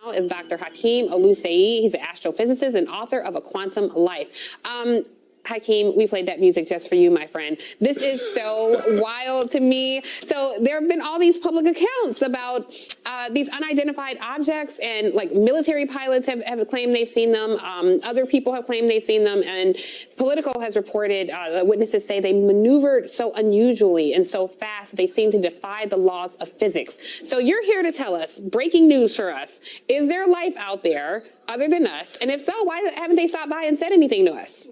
Is Dr. Hakeem Oluseyi. He's an astrophysicist and author of A Quantum Life. Hakeem, we played that music just for you, my friend. This is so wild to me. So there have been all these public accounts about these unidentified objects, and like military pilots have claimed they've seen them. Other people have claimed they've seen them, and Politico has reported witnesses say they maneuvered so unusually and so fast they seem to defy the laws of physics. So you're here to tell us, breaking news for us, is there life out there other than us? And if so, why haven't they stopped by and said anything to us?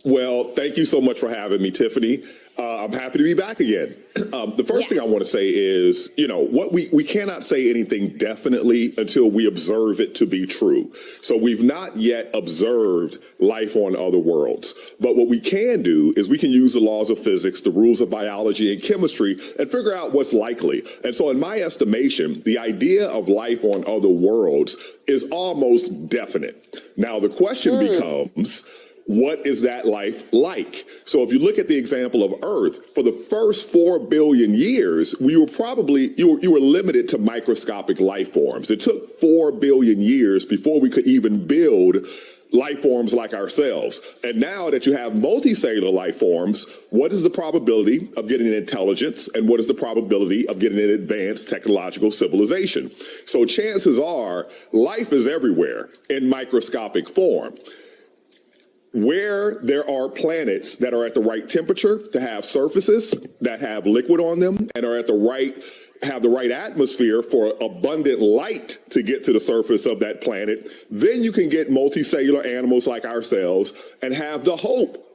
Well, thank you so much for having me, Tiffany. I'm happy to be back again. The first thing I want to say is, what we cannot say anything definitely until we observe it to be true. So we've not yet observed life on other worlds. But what we can do is we can use the laws of physics, the rules of biology and chemistry, and figure out what's likely. And so in my estimation, the idea of life on other worlds is almost definite. Now, the question becomes, what is that life like? So if you look at the example of Earth, for the first 4 billion years, you were limited to microscopic life forms. It took 4 billion years before we could even build life forms like ourselves. And now that you have multicellular life forms, what is the probability of getting intelligence, and what is the probability of getting an advanced technological civilization? So chances are life is everywhere in microscopic form. Where there are planets that are at the right temperature to have surfaces that have liquid on them and are have the right atmosphere for abundant light to get to the surface of that planet, then you can get multicellular animals like ourselves and have the hope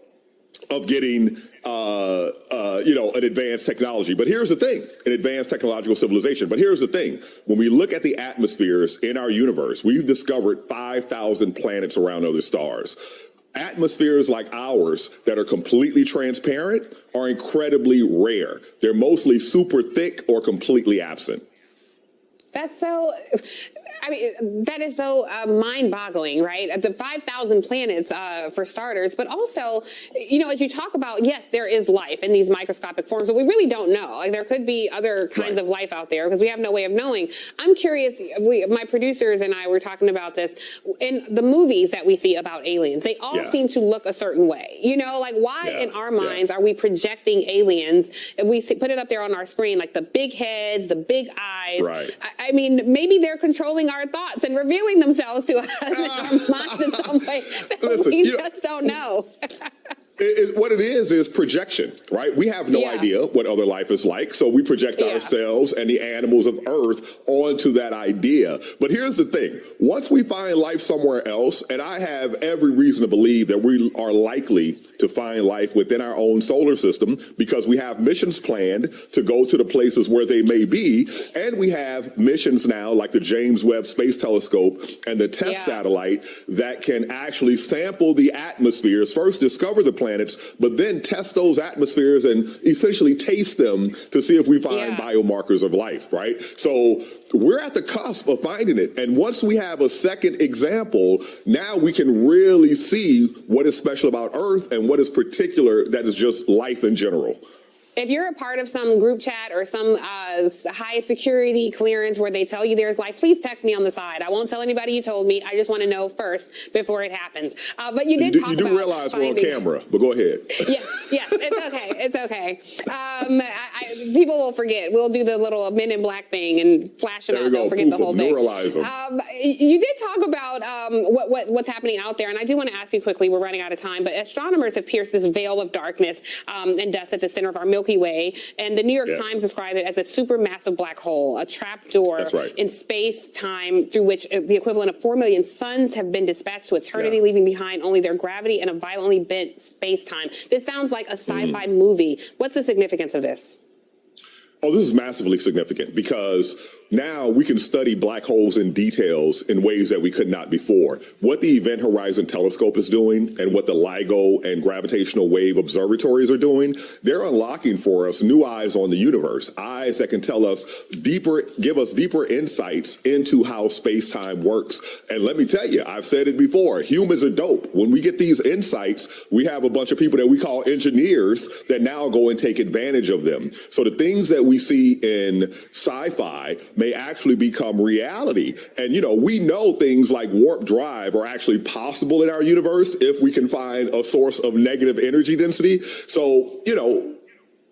of getting an advanced technology. But here's the thing, an advanced technological civilization. But here's the thing, when we look at the atmospheres in our universe, we've discovered 5,000 planets around other stars. Atmospheres like ours that are completely transparent are incredibly rare. They're mostly super thick or completely absent. That's so, that is so mind-boggling, right? The 5,000 planets, for starters, but also, as you talk about, yes, there is life in these microscopic forms, but we really don't know. Like, there could be other kinds of life out there because we have no way of knowing. I'm curious, my producers and I were talking about this, in the movies that we see about aliens, they all seem to look a certain way. Why in our minds are we projecting aliens? If we put it up there on our screen, like the big heads, the big eyes. Right. Maybe they're controlling our thoughts and revealing themselves to us in our minds in some way that we just don't know. What it is projection, right? We have no idea what other life is like, so we project ourselves and the animals of Earth onto that idea. But here's the thing. Once we find life somewhere else, and I have every reason to believe that we are likely to find life within our own solar system because we have missions planned to go to the places where they may be, and we have missions now like the James Webb Space Telescope and the TESS satellite that can actually sample the atmospheres, first discover the planets, but then test those atmospheres and essentially taste them to see if we find biomarkers of life, right? So we're at the cusp of finding it. And once we have a second example, now we can really see what is special about Earth and what is particular that is just life in general. If you're a part of some group chat or some high security clearance where they tell you there's life, please text me on the side. I won't tell anybody you told me. I just want to know first before it happens. But you did talk about... You do realize we're on camera, but go ahead. Yes, it's okay. It's okay. People will forget. We'll do the little Men in Black thing and flash them out. They'll forget the whole thing. Neuralize them. You did talk about what's happening out there, and I do want to ask you quickly, we're running out of time, but astronomers have pierced this veil of darkness and dust at the center of our Milky Way, and the New York Times described it as a supermassive black hole, a trapdoor in space-time through which the equivalent of 4 million suns have been dispatched to eternity, leaving behind only their gravity and a violently bent space-time. This sounds like a sci-fi movie. What's the significance of this? Oh, this is massively significant because now we can study black holes in details in ways that we could not before. What the Event Horizon Telescope is doing and what the LIGO and gravitational wave observatories are doing, they're unlocking for us new eyes on the universe, eyes that can tell us give us deeper insights into how space-time works. And let me tell you, I've said it before, humans are dope. When we get these insights, we have a bunch of people that we call engineers that now go and take advantage of them. So the things that we see in sci-fi may actually become reality. And, we know things like warp drive are actually possible in our universe if we can find a source of negative energy density. So,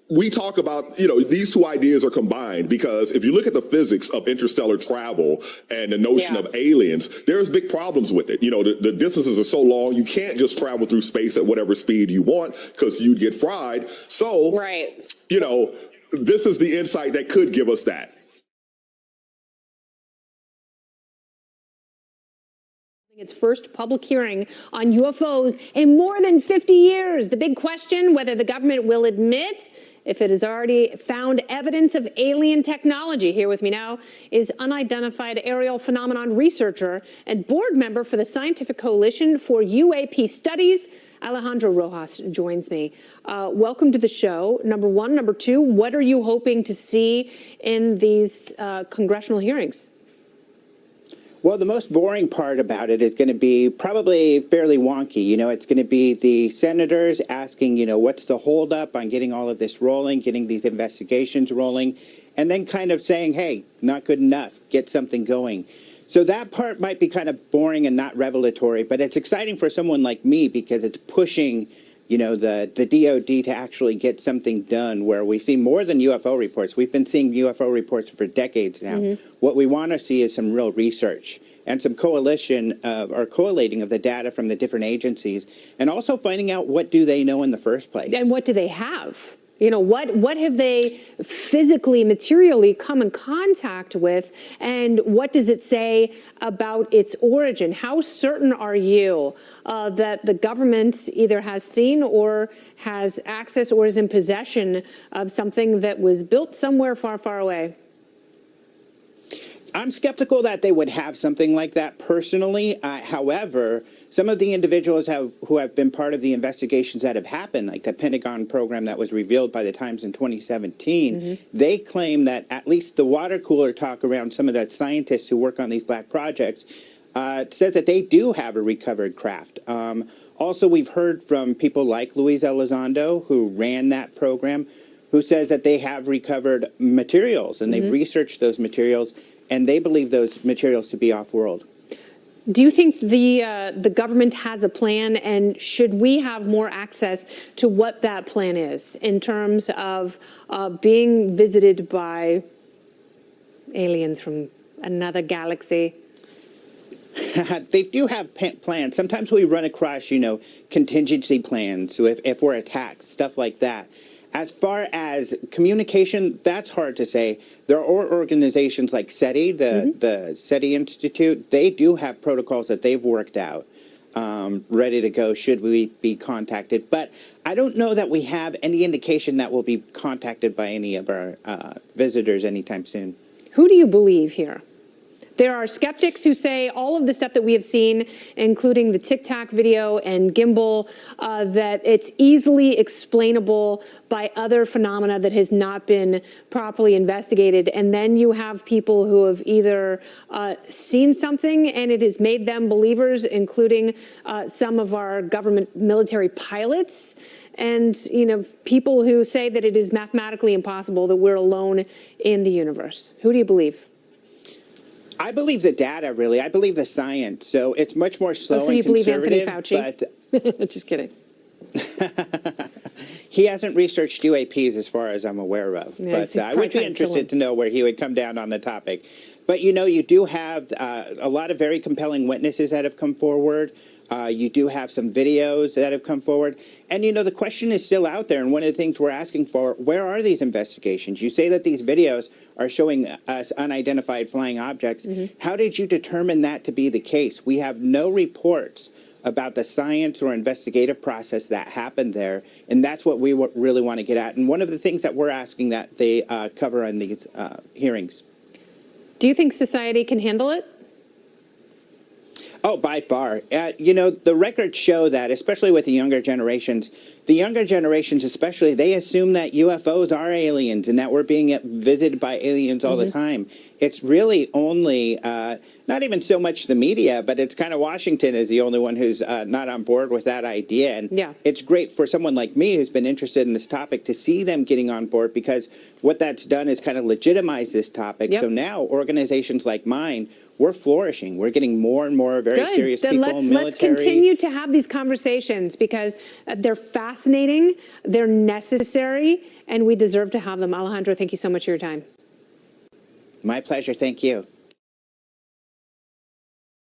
we talk about, these two ideas are combined because if you look at the physics of interstellar travel and the notion of aliens, there's big problems with it. The distances are so long, you can't just travel through space at whatever speed you want because you'd get fried. So, this is the insight that could give us that. Its first public hearing on UFOs in more than 50 years. The big question, whether the government will admit if it has already found evidence of alien technology. Here with me now is unidentified aerial phenomenon researcher and board member for the Scientific Coalition for UAP Studies, Alejandro Rojas joins me. Welcome to the show. Number one. Number two, what are you hoping to see in these congressional hearings? Well, the most boring part about it is going to be probably fairly wonky. It's going to be the senators asking, what's the holdup on getting all of this rolling, getting these investigations rolling, and then kind of saying, hey, not good enough, get something going. So that part might be kind of boring and not revelatory, but it's exciting for someone like me because it's pushing the DOD to actually get something done where we see more than UFO reports. We've been seeing UFO reports for decades now. What we want to see is some real research and some collating of the data from the different agencies and also finding out what do they know in the first place. And what do they have? What have they physically, materially come in contact with, and what does it say about its origin? How certain are you that the government either has seen or has access or is in possession of something that was built somewhere far, far away? I'm skeptical that they would have something like that personally. However, some of the individuals who have been part of the investigations that have happened, like the Pentagon program that was revealed by the Times in 2017, they claim that at least the water cooler talk around some of the scientists who work on these black projects says that they do have a recovered craft. Also, we've heard from people like Luis Elizondo, who ran that program, who says that they have recovered materials and they've researched those materials and they believe those materials to be off-world. Do you think the government has a plan, and should we have more access to what that plan is in terms of being visited by aliens from another galaxy? They do have plans. Sometimes we run across, contingency plans. So if we're attacked, stuff like that. As far as communication, that's hard to say. There are organizations like SETI, the SETI Institute. They do have protocols that they've worked out, ready to go should we be contacted. But I don't know that we have any indication that we'll be contacted by any of our visitors anytime soon. Who do you believe here? There are skeptics who say all of the stuff that we have seen, including the Tic Tac video and gimbal, that it's easily explainable by other phenomena that has not been properly investigated. And then you have people who have either seen something and it has made them believers, including some of our government military pilots. And, people who say that it is mathematically impossible that we're alone in the universe. Who do you believe? I believe the data, really. I believe the science. So it's much more slow and conservative. So you believe Anthony Fauci? But just kidding. He hasn't researched UAPs as far as I'm aware of. Yeah, but I would be interested to know where he would come down on the topic. But, you do have a lot of very compelling witnesses that have come forward. You do have some videos that have come forward. And, the question is still out there. And one of the things we're asking for, where are these investigations? You say that these videos are showing us unidentified flying objects. How did you determine that to be the case? We have no reports about the science or investigative process that happened there. And that's what we really want to get at. And one of the things that we're asking that they cover in these hearings. Do you think society can handle it? Oh, by far. The records show that, especially with the younger generations, especially, they assume that UFOs are aliens and that we're being visited by aliens all the time. It's really only, not even so much the media, but it's kind of Washington is the only one who's not on board with that idea. And it's great for someone like me who's been interested in this topic to see them getting on board, because what that's done is kind of legitimize this topic. So now organizations like mine, we're flourishing. We're getting more and more very serious then people, let's continue to have these conversations, because they're fascinating, they're necessary, and we deserve to have them. Alejandro, thank you so much for your time. My pleasure. Thank you.